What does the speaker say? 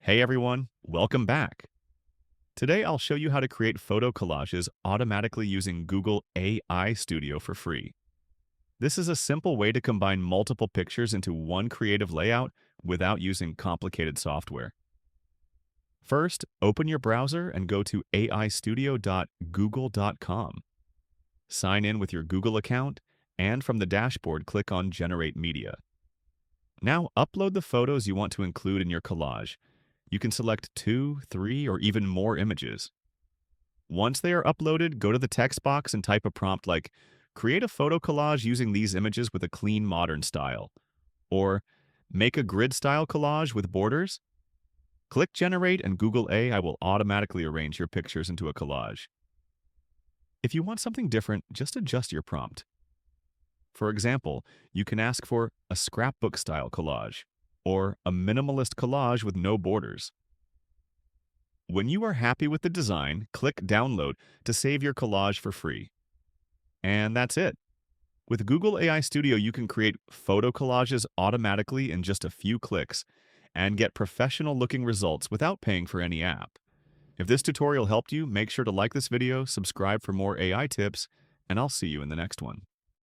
Hey everyone, welcome back. Today I'll show you how to create photo collages automatically using Google AI Studio for free. This is a simple way to combine multiple pictures into one creative layout without using complicated software. First, open your browser and go to aistudio.google.com. Sign in with your Google account, and from the dashboard, click on Generate Media. Now upload the photos you want to include in your collage. You can select 2, 3, or even more images. Once they are uploaded, go to the text box and type a prompt like, "Create a photo collage using these images with a clean modern style," or "Make a grid-style collage with borders." Click Generate and Google AI will automatically arrange your pictures into a collage. If you want something different, just adjust your prompt. For example, you can ask for a scrapbook-style collage or a minimalist collage with no borders. When you are happy with the design, click Download to save your collage for free. And that's it. With Google AI Studio, you can create photo collages automatically in just a few clicks and get professional-looking results without paying for any app. If this tutorial helped you, make sure to like this video, subscribe for more AI tips, and I'll see you in the next one.